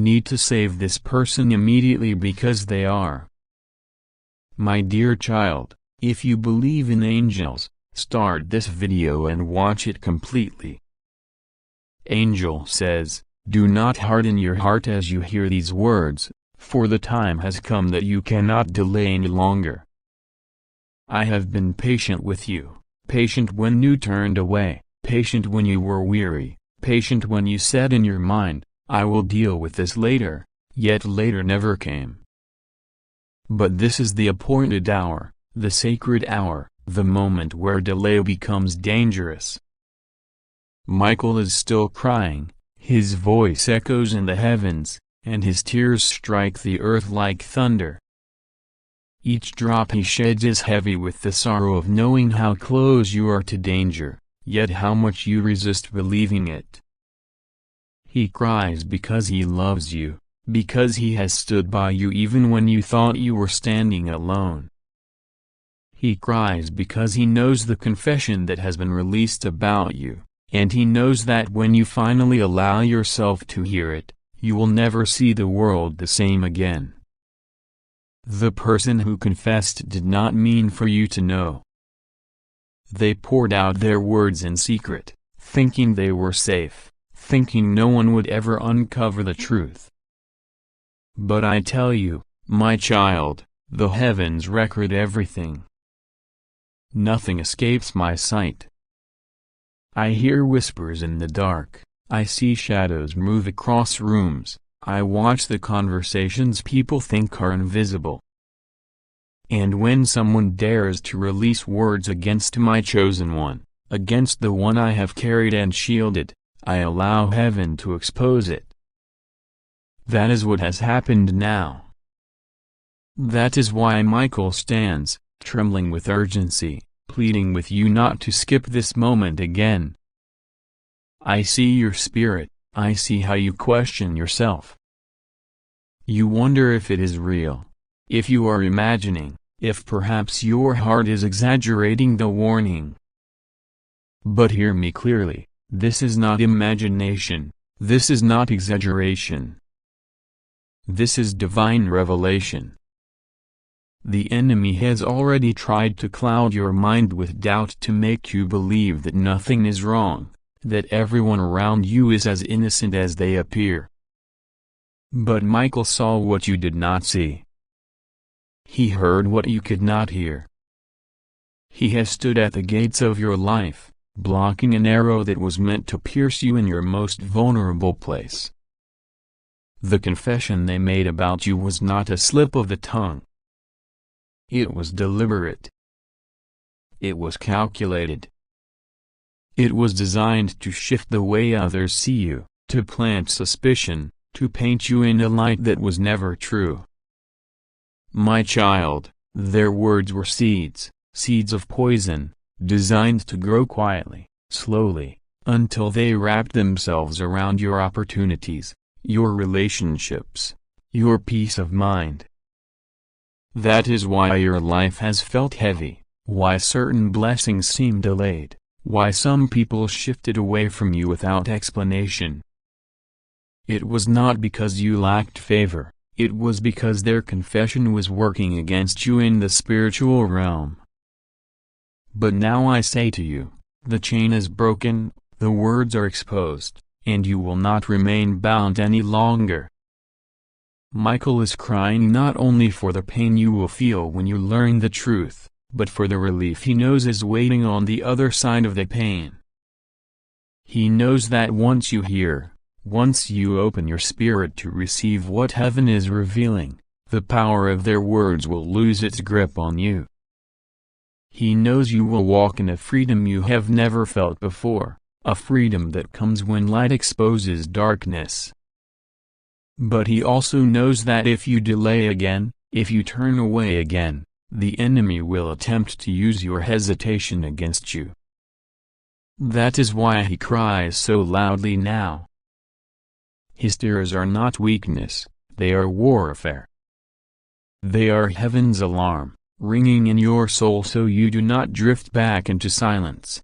need to save this person immediately because they are. My dear child, if you believe in angels, start this video and watch it completely. Angel says, "Do not harden your heart as you hear these words, for the time has come that you cannot delay any longer. I have been patient with you, patient when you turned away, patient when you were weary, patient when you said in your mind, 'I will deal with this later,' yet later never came. But this is the appointed hour, the sacred hour, the moment where delay becomes dangerous." Michael is still crying, his voice echoes in the heavens, and his tears strike the earth like thunder. Each drop he sheds is heavy with the sorrow of knowing how close you are to danger, yet how much you resist believing it. He cries because he loves you, because he has stood by you even when you thought you were standing alone. He cries because he knows the confession that has been released about you, and he knows that when you finally allow yourself to hear it, you will never see the world the same again. The person who confessed did not mean for you to know. They poured out their words in secret, thinking they were safe, thinking no one would ever uncover the truth. But I tell you, my child, the heavens record everything. Nothing escapes my sight. I hear whispers in the dark, I see shadows move across rooms, I watch the conversations people think are invisible. And when someone dares to release words against my chosen one, against the one I have carried and shielded, I allow heaven to expose it. That is what has happened now. That is why Michael stands, trembling with urgency, pleading with you not to skip this moment again. I see your spirit, I see how you question yourself. You wonder if it is real, if you are imagining, if perhaps your heart is exaggerating the warning. But hear me clearly, this is not imagination, this is not exaggeration. This is divine revelation. The enemy has already tried to cloud your mind with doubt to make you believe that nothing is wrong, that everyone around you is as innocent as they appear. But Michael saw what you did not see. He heard what you could not hear. He has stood at the gates of your life, blocking an arrow that was meant to pierce you in your most vulnerable place. The confession they made about you was not a slip of the tongue. It was deliberate. It was calculated. It was designed to shift the way others see you, to plant suspicion, to paint you in a light that was never true. My child, their words were seeds, seeds of poison, designed to grow quietly, slowly, until they wrapped themselves around your opportunities, your relationships, your peace of mind. That is why your life has felt heavy, why certain blessings seem delayed, why some people shifted away from you without explanation. It was not because you lacked favor, it was because their confession was working against you in the spiritual realm. But now I say to you, the chain is broken, the words are exposed, and you will not remain bound any longer. Michael is crying not only for the pain you will feel when you learn the truth, but for the relief he knows is waiting on the other side of the pain. He knows that once you hear, once you open your spirit to receive what heaven is revealing, the power of their words will lose its grip on you. He knows you will walk in a freedom you have never felt before, a freedom that comes when light exposes darkness. But he also knows that if you delay again, if you turn away again, the enemy will attempt to use your hesitation against you. That is why he cries so loudly now. His tears are not weakness, they are warfare. They are heaven's alarm, ringing in your soul so you do not drift back into silence.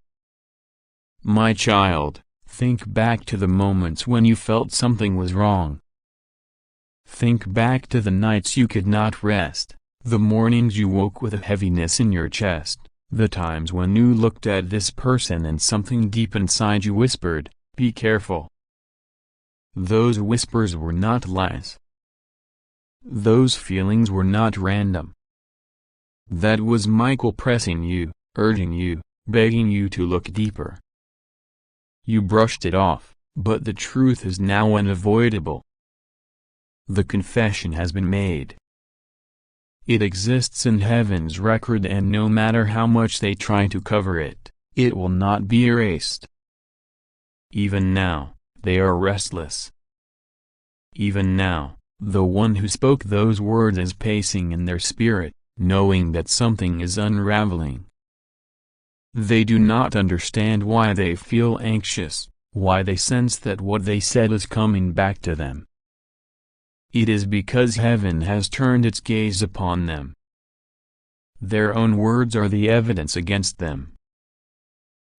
My child, think back to the moments when you felt something was wrong. Think back to the nights you could not rest, the mornings you woke with a heaviness in your chest, the times when you looked at this person and something deep inside you whispered, "Be careful." Those whispers were not lies. Those feelings were not random. That was Michael pressing you, urging you, begging you to look deeper. You brushed it off, but the truth is now unavoidable. The confession has been made. It exists in heaven's record, and no matter how much they try to cover it, it will not be erased. Even now, they are restless. Even now, the one who spoke those words is pacing in their spirit, knowing that something is unraveling. They do not understand why they feel anxious, why they sense that what they said is coming back to them. It is because heaven has turned its gaze upon them. Their own words are the evidence against them.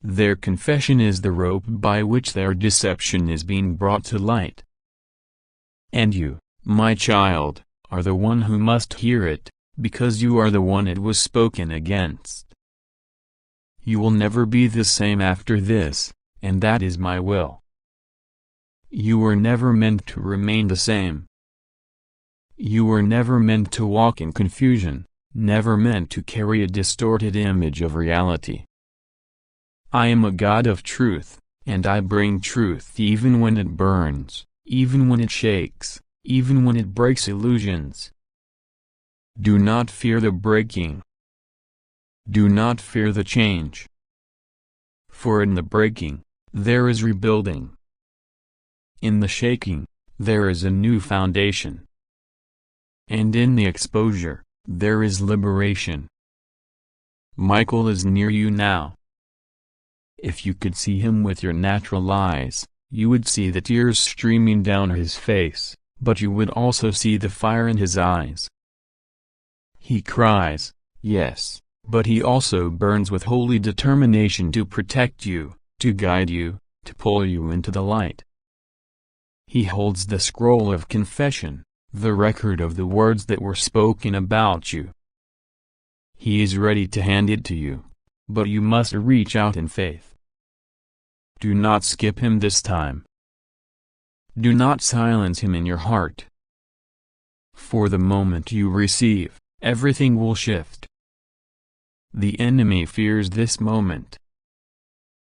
Their confession is the rope by which their deception is being brought to light. And you, my child, are the one who must hear it, because you are the one it was spoken against. You will never be the same after this, and that is my will. You were never meant to remain the same. You were never meant to walk in confusion, never meant to carry a distorted image of reality. I am a God of truth, and I bring truth even when it burns, even when it shakes, even when it breaks illusions. Do not fear the breaking. Do not fear the change. For in the breaking, there is rebuilding. In the shaking, there is a new foundation. And in the exposure, there is liberation. Michael is near you now. If you could see him with your natural eyes, you would see the tears streaming down his face, but you would also see the fire in his eyes. He cries, yes, but he also burns with holy determination to protect you, to guide you, to pull you into the light. He holds the scroll of confession, the record of the words that were spoken about you. He is ready to hand it to you, but you must reach out in faith. Do not skip him this time. Do not silence him in your heart. For the moment you receive, everything will shift. The enemy fears this moment.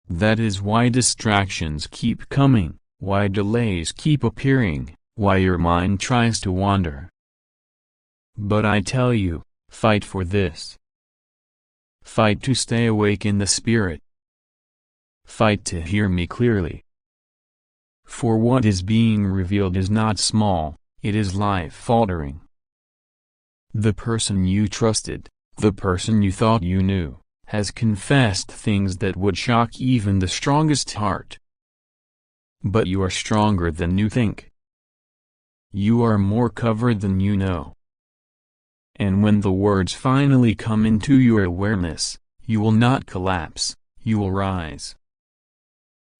That is why distractions keep coming, why delays keep appearing, why your mind tries to wander. But I tell you, fight for this. Fight to stay awake in the spirit. Fight to hear me clearly. For what is being revealed is not small, it is life-altering. The person you trusted, the person you thought you knew, has confessed things that would shock even the strongest heart. But you are stronger than you think. You are more covered than you know. And when the words finally come into your awareness, you will not collapse, you will rise.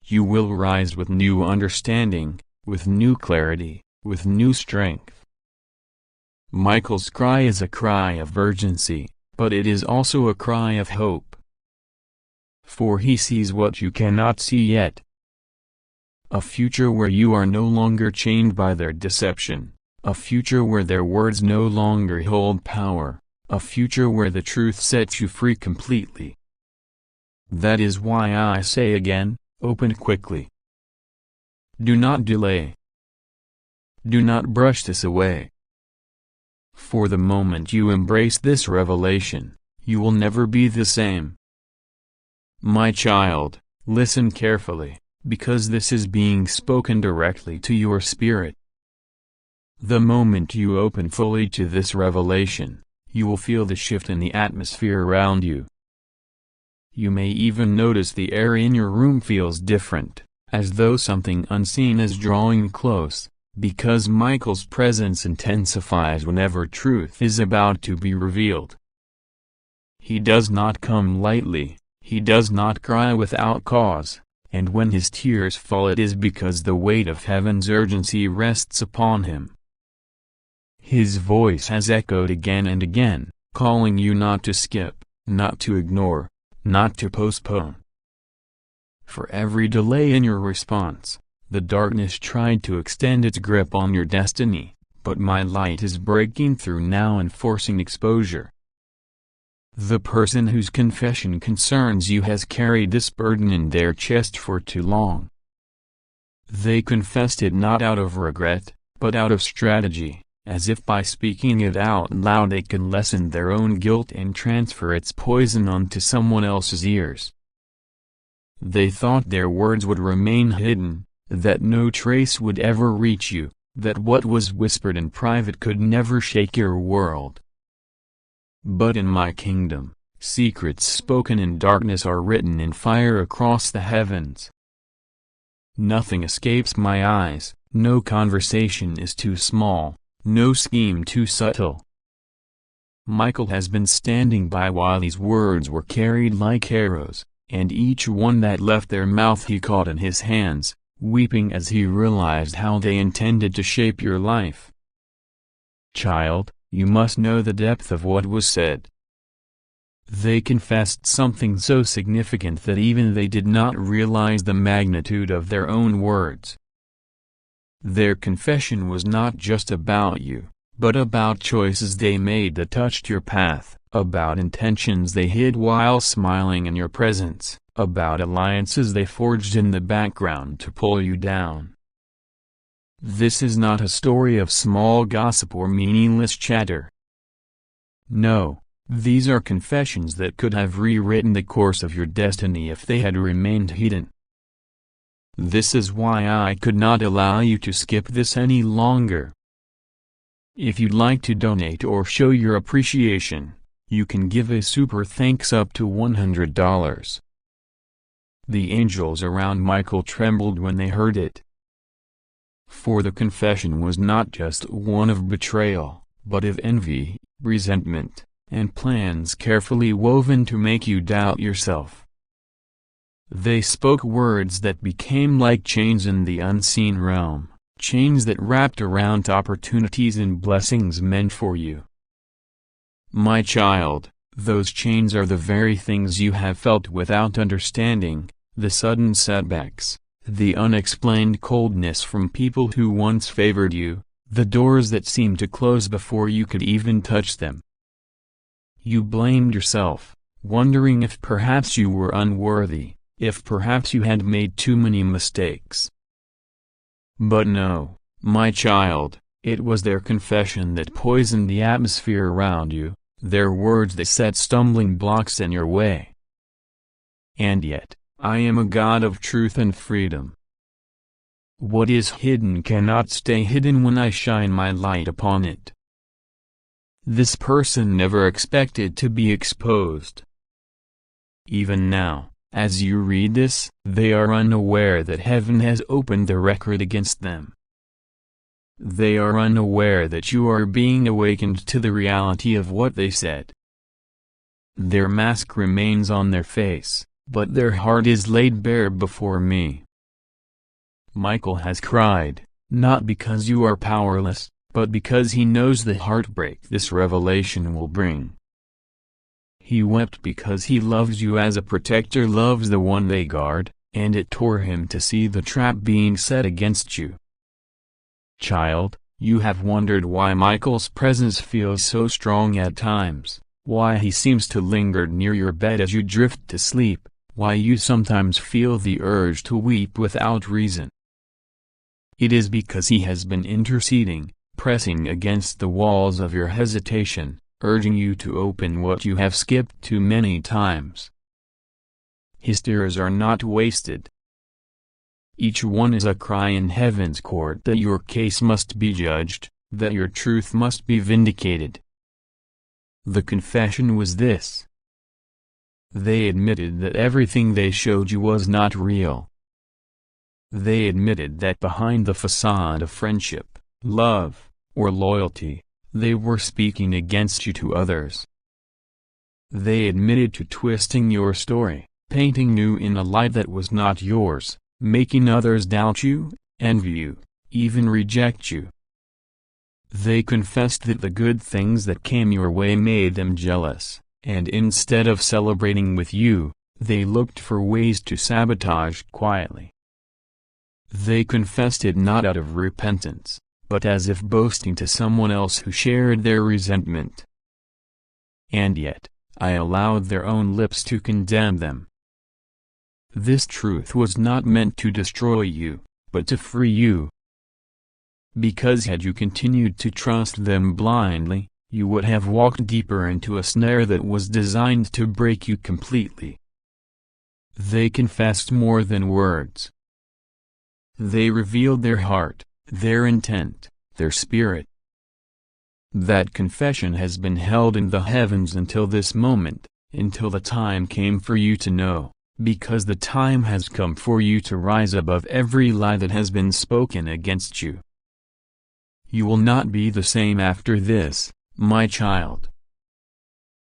You will rise with new understanding, with new clarity, with new strength. Michael's cry is a cry of urgency, but it is also a cry of hope. For he sees what you cannot see yet. A future where you are no longer chained by their deception, a future where their words no longer hold power, a future where the truth sets you free completely. That is why I say again, open quickly. Do not delay. Do not brush this away. For the moment you embrace this revelation, you will never be the same. My child, listen carefully, because this is being spoken directly to your spirit. The moment you open fully to this revelation, you will feel the shift in the atmosphere around you. You may even notice the air in your room feels different, as though something unseen is drawing close, because Michael's presence intensifies whenever truth is about to be revealed. He does not come lightly, he does not cry without cause. And when his tears fall, it is because the weight of heaven's urgency rests upon him. His voice has echoed again and again, calling you not to skip, not to ignore, not to postpone. For every delay in your response, the darkness tried to extend its grip on your destiny, but my light is breaking through now and forcing exposure. The person whose confession concerns you has carried this burden in their chest for too long. They confessed it not out of regret, but out of strategy, as if by speaking it out loud they can lessen their own guilt and transfer its poison onto someone else's ears. They thought their words would remain hidden, that no trace would ever reach you, that what was whispered in private could never shake your world. But in my kingdom, secrets spoken in darkness are written in fire across the heavens. Nothing escapes my eyes, no conversation is too small, no scheme too subtle. Michael has been standing by while these words were carried like arrows, and each one that left their mouth he caught in his hands, weeping as he realized how they intended to shape your life. Child, you must know the depth of what was said. They confessed something so significant that even they did not realize the magnitude of their own words. Their confession was not just about you, but about choices they made that touched your path, about intentions they hid while smiling in your presence, about alliances they forged in the background to pull you down. This is not a story of small gossip or meaningless chatter. No, these are confessions that could have rewritten the course of your destiny if they had remained hidden. This is why I could not allow you to skip this any longer. If you'd like to donate or show your appreciation, you can give a super thanks up to $100. The angels around Michael trembled when they heard it. For the confession was not just one of betrayal, but of envy, resentment, and plans carefully woven to make you doubt yourself. They spoke words that became like chains in the unseen realm, chains that wrapped around opportunities and blessings meant for you. My child, those chains are the very things you have felt without understanding, the sudden setbacks, the unexplained coldness from people who once favored you, the doors that seemed to close before you could even touch them. You blamed yourself, wondering if perhaps you were unworthy, if perhaps you had made too many mistakes. But no, my child, it was their confession that poisoned the atmosphere around you, their words that set stumbling blocks in your way. And yet, I am a God of truth and freedom. What is hidden cannot stay hidden when I shine my light upon it. This person never expected to be exposed. Even now, as you read this, they are unaware that heaven has opened the record against them. They are unaware that you are being awakened to the reality of what they said. Their mask remains on their face, but their heart is laid bare before me. Michael has cried, not because you are powerless, but because he knows the heartbreak this revelation will bring. He wept because he loves you as a protector loves the one they guard, and it tore him to see the trap being set against you. Child, you have wondered why Michael's presence feels so strong at times, why he seems to linger near your bed as you drift to sleep, why you sometimes feel the urge to weep without reason. It is because he has been interceding, pressing against the walls of your hesitation, urging you to open what you have skipped too many times. His tears are not wasted. Each one is a cry in heaven's court that your case must be judged, that your truth must be vindicated. The confession was this. They admitted that everything they showed you was not real. They admitted that behind the facade of friendship, love, or loyalty, they were speaking against you to others. They admitted to twisting your story, painting you in a light that was not yours, making others doubt you, envy you, even reject you. They confessed that the good things that came your way made them jealous, and instead of celebrating with you, they looked for ways to sabotage quietly. They confessed it not out of repentance, but as if boasting to someone else who shared their resentment. And yet, I allowed their own lips to condemn them. This truth was not meant to destroy you, but to free you. Because had you continued to trust them blindly, you would have walked deeper into a snare that was designed to break you completely. They confessed more than words. They revealed their heart, their intent, their spirit. That confession has been held in the heavens until this moment, until the time came for you to know, because the time has come for you to rise above every lie that has been spoken against you. You will not be the same after this, my child.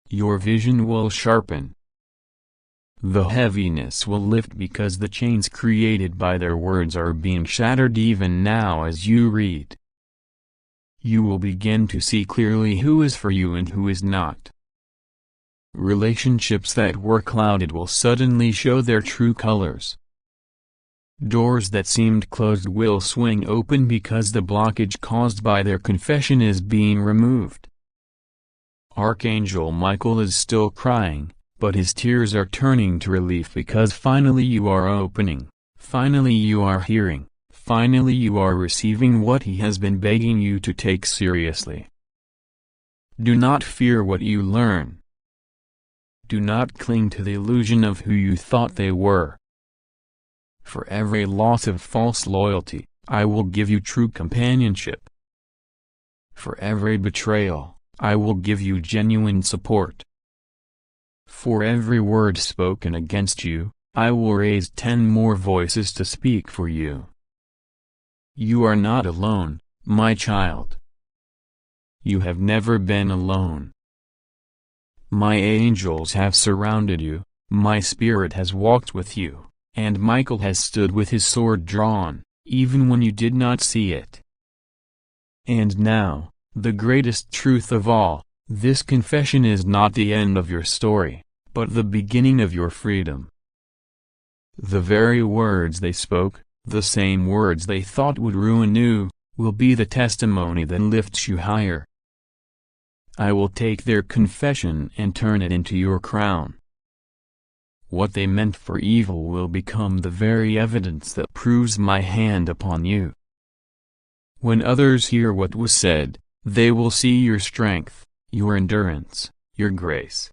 Your vision will sharpen. The heaviness will lift because the chains created by their words are being shattered even now as you read. You will begin to see clearly who is for you and who is not. Relationships that were clouded will suddenly show their true colors. Doors that seemed closed will swing open because the blockage caused by their confession is being removed. Archangel Michael is still crying, but his tears are turning to relief because finally you are opening, finally you are hearing, finally you are receiving what he has been begging you to take seriously. Do not fear what you learn. Do not cling to the illusion of who you thought they were. For every loss of false loyalty, I will give you true companionship. For every betrayal, I will give you genuine support. For every word spoken against you, I will raise 10 more voices to speak for you. You are not alone, my child. You have never been alone. My angels have surrounded you, my spirit has walked with you, and Michael has stood with his sword drawn, even when you did not see it. And now, the greatest truth of all, this confession is not the end of your story, but the beginning of your freedom. The very words they spoke, the same words they thought would ruin you, will be the testimony that lifts you higher. I will take their confession and turn it into your crown. What they meant for evil will become the very evidence that proves my hand upon you. When others hear what was said, they will see your strength, your endurance, your grace.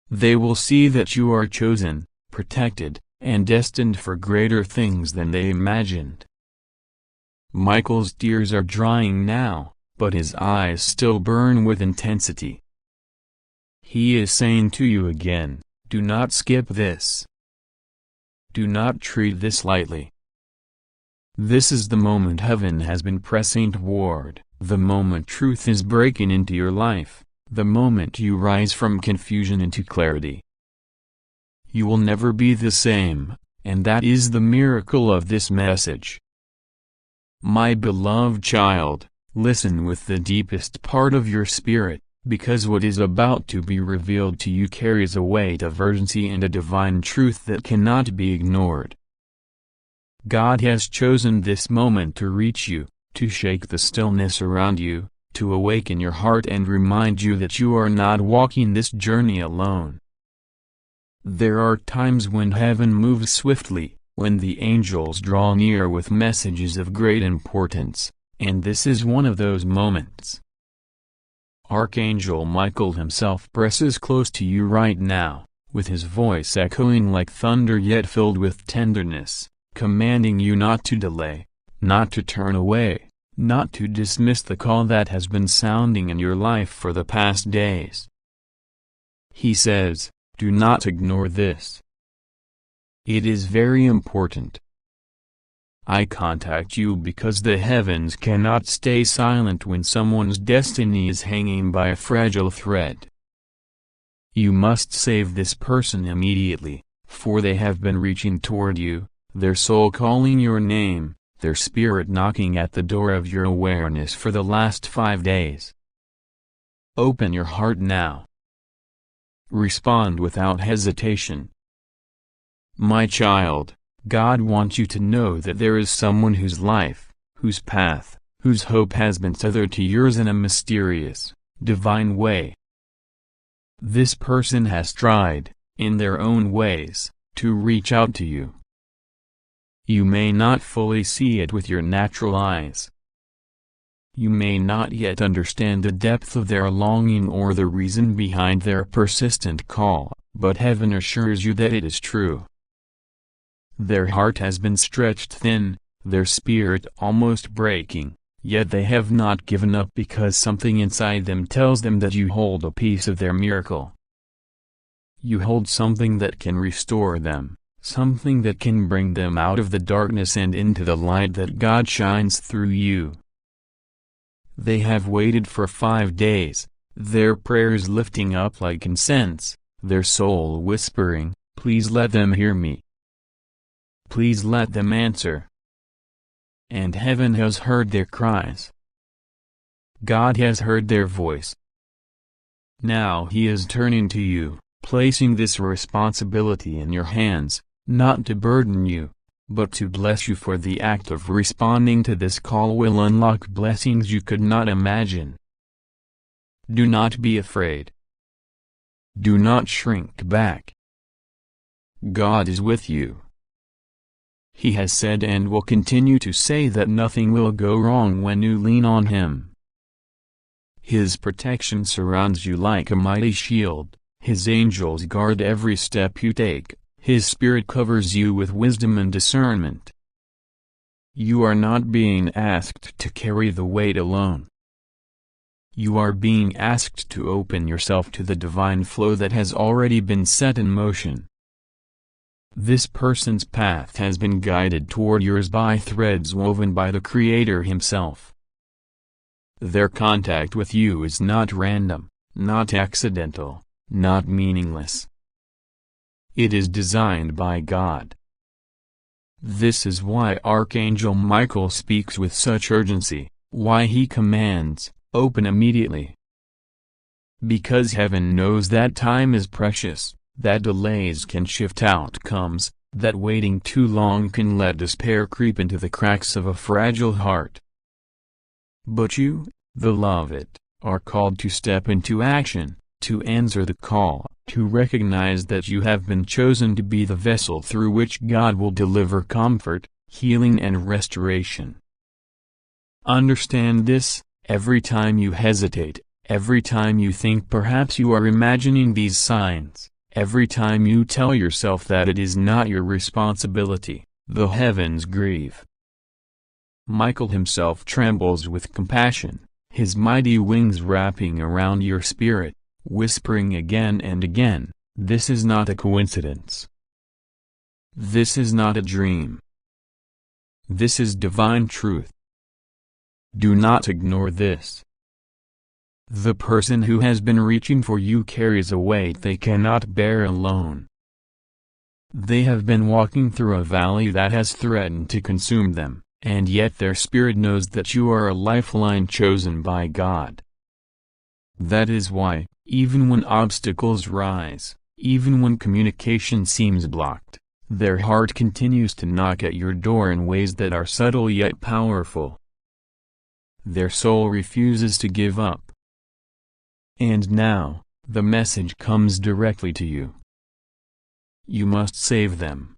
They will see that you are chosen, protected, and destined for greater things than they imagined. Michael's tears are drying now, but his eyes still burn with intensity. He is saying to you again, do not skip this. Do not treat this lightly. This is the moment heaven has been pressing toward, the moment truth is breaking into your life, the moment you rise from confusion into clarity. You will never be the same, and that is the miracle of this message. My beloved child, listen with the deepest part of your spirit, because what is about to be revealed to you carries a weight of urgency and a divine truth that cannot be ignored. God has chosen this moment to reach you, to shake the stillness around you, to awaken your heart and remind you that you are not walking this journey alone. There are times when heaven moves swiftly, when the angels draw near with messages of great importance, and this is one of those moments. Archangel Michael himself presses close to you right now, with his voice echoing like thunder yet filled with tenderness, commanding you not to delay, not to turn away, not to dismiss the call that has been sounding in your life for the past days. He says, do not ignore this. It is very important. I contact you because the heavens cannot stay silent when someone's destiny is hanging by a fragile thread. You must save this person immediately, for they have been reaching toward you, their soul calling your name, their spirit knocking at the door of your awareness for the last 5 days. Open your heart now. Respond without hesitation. My child, God wants you to know that there is someone whose life, whose path, whose hope has been tethered to yours in a mysterious, divine way. This person has tried, in their own ways, to reach out to you. You may not fully see it with your natural eyes. You may not yet understand the depth of their longing or the reason behind their persistent call, but heaven assures you that it is true. Their heart has been stretched thin, their spirit almost breaking, yet they have not given up because something inside them tells them that you hold a piece of their miracle. You hold something that can restore them, something that can bring them out of the darkness and into the light that God shines through you. They have waited for 5 days, their prayers lifting up like incense, their soul whispering, "Please let them hear me. Please let them answer." And heaven has heard their cries. God has heard their voice. Now He is turning to you, placing this responsibility in your hands, not to burden you, but to bless you, for the act of responding to this call will unlock blessings you could not imagine. Do not be afraid. Do not shrink back. God is with you. He has said and will continue to say that nothing will go wrong when you lean on Him. His protection surrounds you like a mighty shield, His angels guard every step you take. His Spirit covers you with wisdom and discernment. You are not being asked to carry the weight alone. You are being asked to open yourself to the divine flow that has already been set in motion. This person's path has been guided toward yours by threads woven by the Creator Himself. Their contact with you is not random, not accidental, not meaningless. It is designed by God. This is why Archangel Michael speaks with such urgency, why he commands, "Open immediately." Because heaven knows that time is precious, that delays can shift outcomes, that waiting too long can let despair creep into the cracks of a fragile heart. But you, the beloved, are called to step into action, to answer the call, to recognize that you have been chosen to be the vessel through which God will deliver comfort, healing and restoration. Understand this, every time you hesitate, every time you think perhaps you are imagining these signs, every time you tell yourself that it is not your responsibility, the heavens grieve. Michael himself trembles with compassion, his mighty wings wrapping around your spirit, whispering again and again, "This is not a coincidence. This is not a dream. This is divine truth. Do not ignore this." The person who has been reaching for you carries a weight they cannot bear alone. They have been walking through a valley that has threatened to consume them, and yet their spirit knows that you are a lifeline chosen by God. That is why, even when obstacles rise, even when communication seems blocked, their heart continues to knock at your door in ways that are subtle yet powerful. Their soul refuses to give up. And now, the message comes directly to you. You must save them.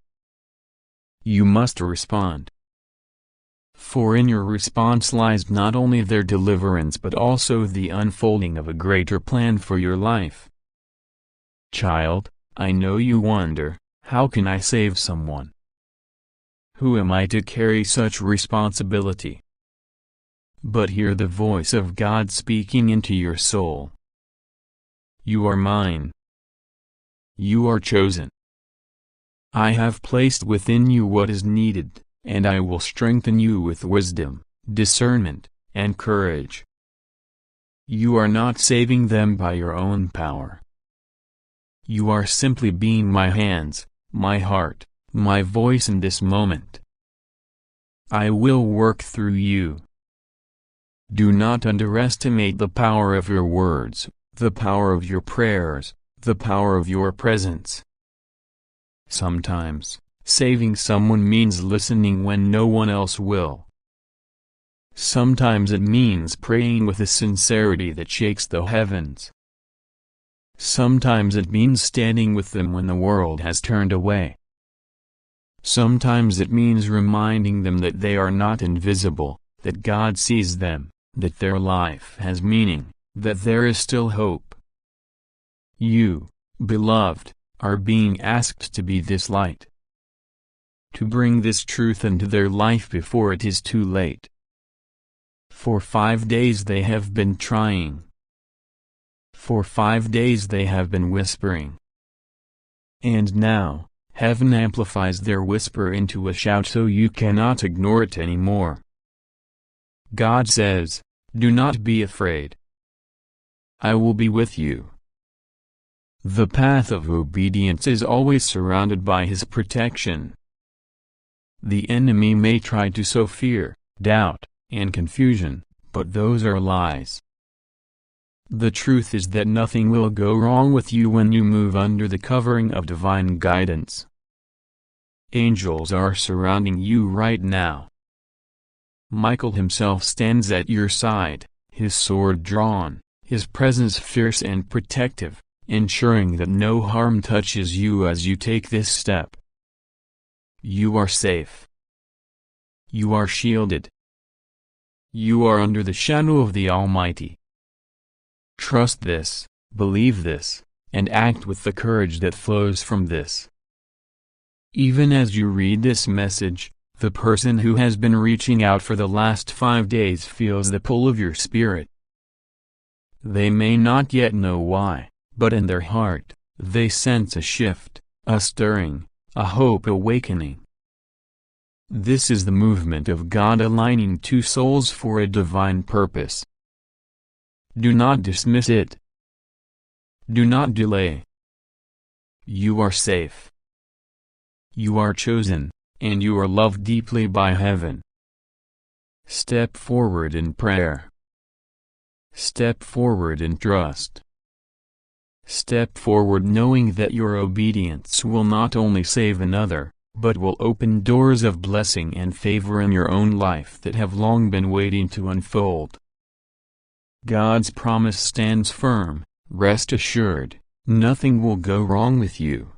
You must respond. For in your response lies not only their deliverance but also the unfolding of a greater plan for your life. Child, I know you wonder, how can I save someone? Who am I to carry such responsibility? But hear the voice of God speaking into your soul. You are mine. You are chosen. I have placed within you what is needed, and I will strengthen you with wisdom, discernment, and courage. You are not saving them by your own power. You are simply being my hands, my heart, my voice in this moment. I will work through you. Do not underestimate the power of your words, the power of your prayers, the power of your presence. Sometimes, saving someone means listening when no one else will. Sometimes it means praying with a sincerity that shakes the heavens. Sometimes it means standing with them when the world has turned away. Sometimes it means reminding them that they are not invisible, that God sees them, that their life has meaning, that there is still hope. You, beloved, are being asked to be this light, to bring this truth into their life before it is too late. For 5 days they have been trying. For 5 days they have been whispering. And now, heaven amplifies their whisper into a shout so you cannot ignore it anymore. God says, "Do not be afraid. I will be with you." The path of obedience is always surrounded by His protection. The enemy may try to sow fear, doubt, and confusion, but those are lies. The truth is that nothing will go wrong with you when you move under the covering of divine guidance. Angels are surrounding you right now. Michael himself stands at your side, his sword drawn, his presence fierce and protective, ensuring that no harm touches you as you take this step. You are safe. You are shielded. You are under the shadow of the Almighty. Trust this, believe this, and act with the courage that flows from this. Even as you read this message, the person who has been reaching out for the last 5 days feels the pull of your spirit. They may not yet know why, but in their heart, they sense a shift, a stirring, a hope awakening. This is the movement of God aligning two souls for a divine purpose. Do not dismiss it. Do not delay. You are safe. You are chosen, and you are loved deeply by heaven. Step forward in prayer. Step forward in trust. Step forward knowing that your obedience will not only save another, but will open doors of blessing and favor in your own life that have long been waiting to unfold. God's promise stands firm. Rest assured, nothing will go wrong with you.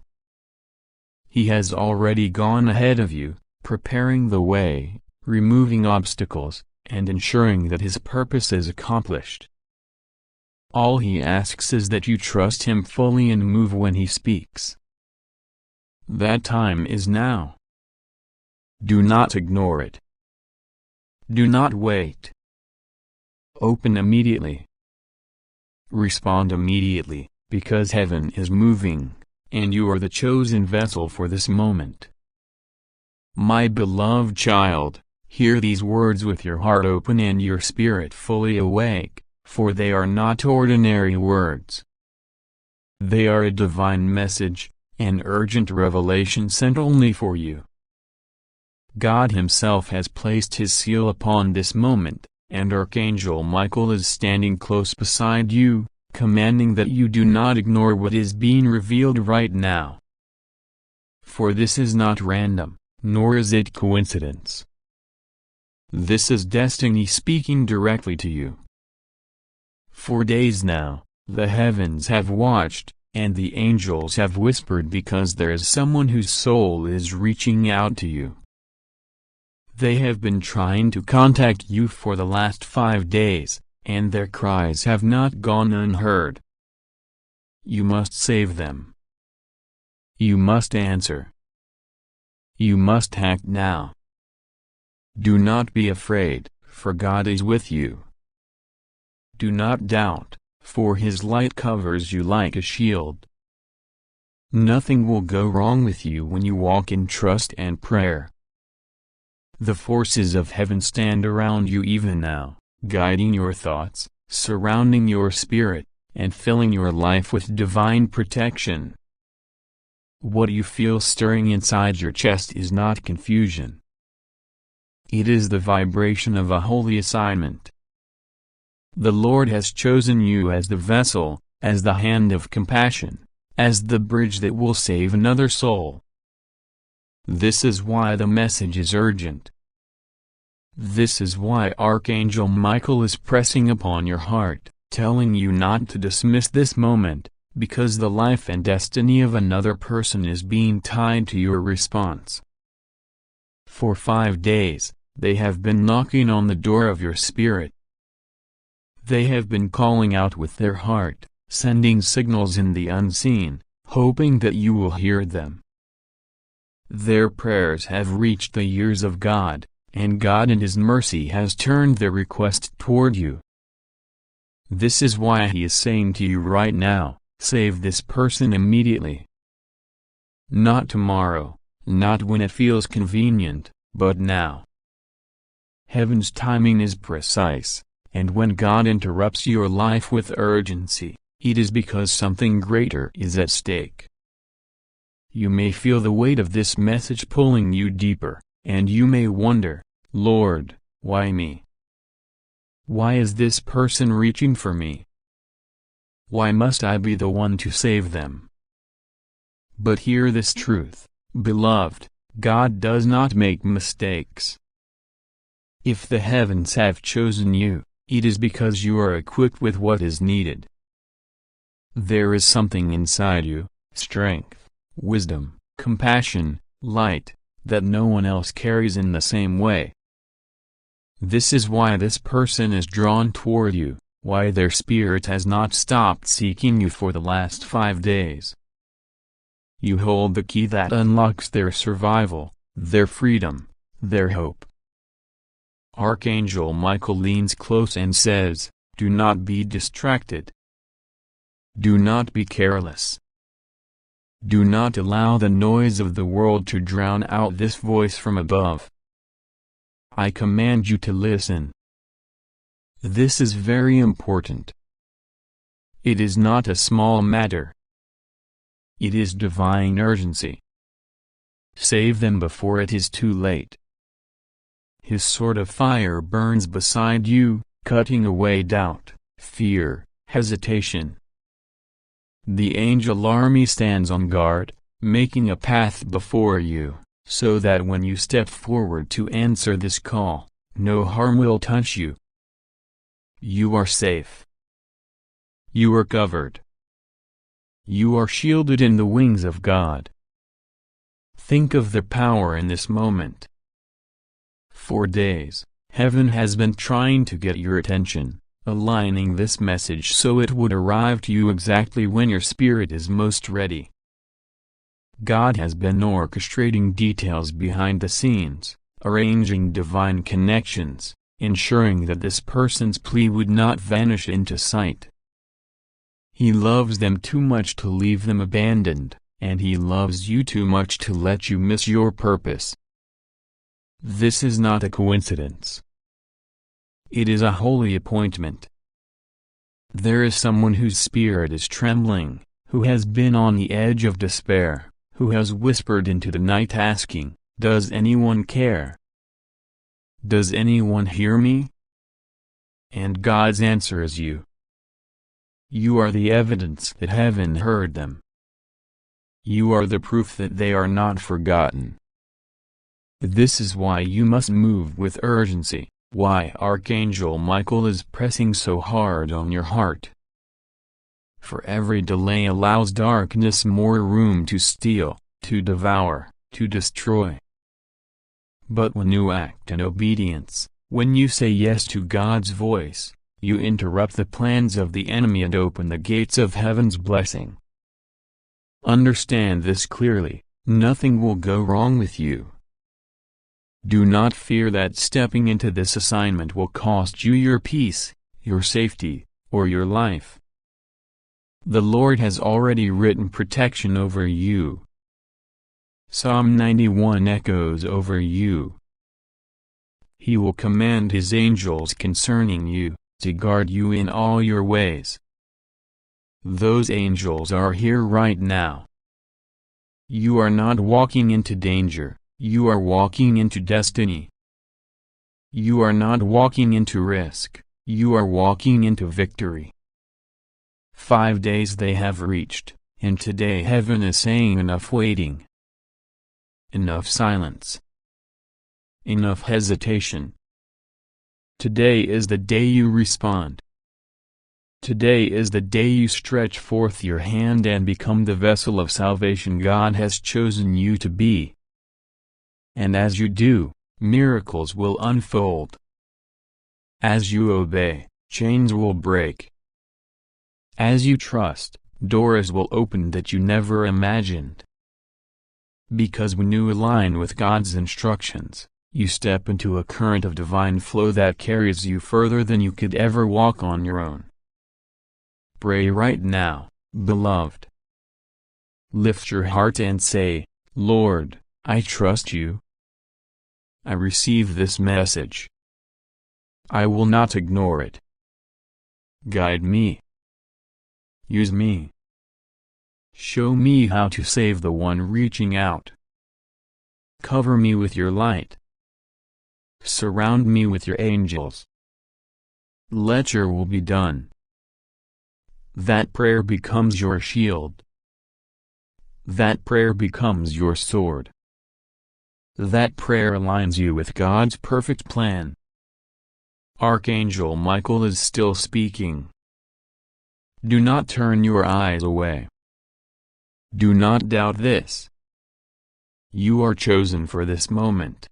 He has already gone ahead of you, preparing the way, removing obstacles, and ensuring that His purpose is accomplished. All He asks is that you trust Him fully and move when He speaks. That time is now. Do not ignore it. Do not wait. Open immediately. Respond immediately, because heaven is moving, and you are the chosen vessel for this moment. My beloved child, hear these words with your heart open and your spirit fully awake, for they are not ordinary words. They are a divine message, an urgent revelation sent only for you. God Himself has placed His seal upon this moment, and Archangel Michael is standing close beside you, commanding that you do not ignore what is being revealed right now. For this is not random, nor is it coincidence. This is destiny speaking directly to you. For days now, the heavens have watched, and the angels have whispered because there is someone whose soul is reaching out to you. They have been trying to contact you for the last 5 days, and their cries have not gone unheard. You must save them. You must answer. You must act now. Do not be afraid, for God is with you. Do not doubt, for His light covers you like a shield. Nothing will go wrong with you when you walk in trust and prayer. The forces of heaven stand around you even now, guiding your thoughts, surrounding your spirit, and filling your life with divine protection. What you feel stirring inside your chest is not confusion. It is the vibration of a holy assignment. The Lord has chosen you as the vessel, as the hand of compassion, as the bridge that will save another soul. This is why the message is urgent. This is why Archangel Michael is pressing upon your heart, telling you not to dismiss this moment, because the life and destiny of another person is being tied to your response. For 5 days, they have been knocking on the door of your spirit. They have been calling out with their heart, sending signals in the unseen, hoping that you will hear them. Their prayers have reached the ears of God, and God in His mercy has turned their request toward you. This is why He is saying to you right now, save this person immediately. Not tomorrow, not when it feels convenient, but now. Heaven's timing is precise, and when God interrupts your life with urgency, it is because something greater is at stake. You may feel the weight of this message pulling you deeper, and you may wonder, Lord, why me? Why is this person reaching for me? Why must I be the one to save them? But hear this truth, beloved, God does not make mistakes. If the heavens have chosen you, it is because you are equipped with what is needed. There is something inside you, strength, wisdom, compassion, light, that no one else carries in the same way. This is why this person is drawn toward you, why their spirit has not stopped seeking you for the last 5 days. You hold the key that unlocks their survival, their freedom, their hope. Archangel Michael leans close and says, do not be distracted. Do not be careless. Do not allow the noise of the world to drown out this voice from above. I command you to listen. This is very important. It is not a small matter. It is divine urgency. Save them before it is too late. His sword of fire burns beside you, cutting away doubt, fear, hesitation. The angel army stands on guard, making a path before you, so that when you step forward to answer this call, no harm will touch you. You are safe. You are covered. You are shielded in the wings of God. Think of the power in this moment. For days, heaven has been trying to get your attention, aligning this message so it would arrive to you exactly when your spirit is most ready. God has been orchestrating details behind the scenes, arranging divine connections, ensuring that this person's plea would not vanish into sight. He loves them too much to leave them abandoned, and He loves you too much to let you miss your purpose. This is not a coincidence. It is a holy appointment. There is someone whose spirit is trembling, who has been on the edge of despair, who has whispered into the night asking, does anyone care? Does anyone hear me? And God's answer is you. You are the evidence that heaven heard them. You are the proof that they are not forgotten. This is why you must move with urgency, why Archangel Michael is pressing so hard on your heart. For every delay allows darkness more room to steal, to devour, to destroy. But when you act in obedience, when you say yes to God's voice, you interrupt the plans of the enemy and open the gates of heaven's blessing. Understand this clearly, nothing will go wrong with you. Do not fear that stepping into this assignment will cost you your peace, your safety, or your life. The Lord has already written protection over you. Psalm 91 echoes over you. He will command His angels concerning you, to guard you in all your ways. Those angels are here right now. You are not walking into danger, you are walking into destiny. You are not walking into risk, you are walking into victory. 5 days they have reached, and today heaven is saying enough waiting. Enough silence. Enough hesitation. Today is the day you respond. Today is the day you stretch forth your hand and become the vessel of salvation God has chosen you to be. And as you do, miracles will unfold. As you obey, chains will break. As you trust, doors will open that you never imagined. Because when you align with God's instructions, you step into a current of divine flow that carries you further than you could ever walk on your own. Pray right now, beloved. Lift your heart and say, Lord, I trust you. I receive this message. I will not ignore it. Guide me. Use me. Show me how to save the one reaching out. Cover me with your light. Surround me with your angels. Let your will be done. That prayer becomes your shield. That prayer becomes your sword. That prayer aligns you with God's perfect plan. Archangel Michael is still speaking. Do not turn your eyes away. Do not doubt this. You are chosen for this moment.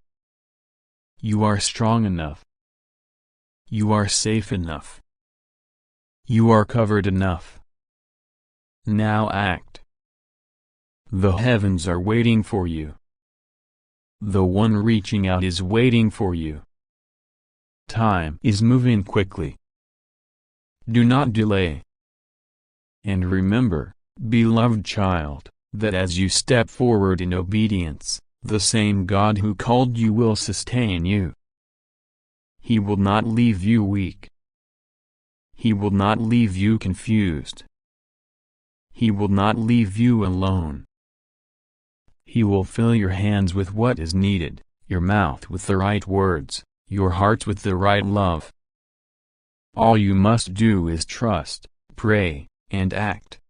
You are strong enough. You are safe enough. You are covered enough. Now act. The heavens are waiting for you. The one reaching out is waiting for you. Time is moving quickly. Do not delay. And remember, beloved child, that as you step forward in obedience, the same God who called you will sustain you. He will not leave you weak. He will not leave you confused. He will not leave you alone. He will fill your hands with what is needed, your mouth with the right words, your heart with the right love. All you must do is trust, pray, and act.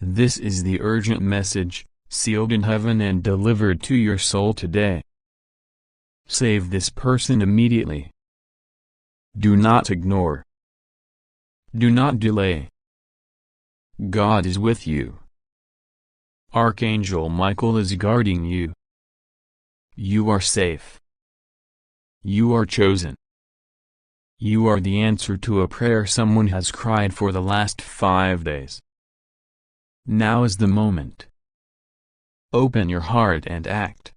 This is the urgent message, sealed in heaven and delivered to your soul today. Save this person immediately. Do not ignore. Do not delay. God is with you. Archangel Michael is guarding you. You are safe. You are chosen. You are the answer to a prayer someone has cried for the last 5 days. Now is the moment. Open your heart and act.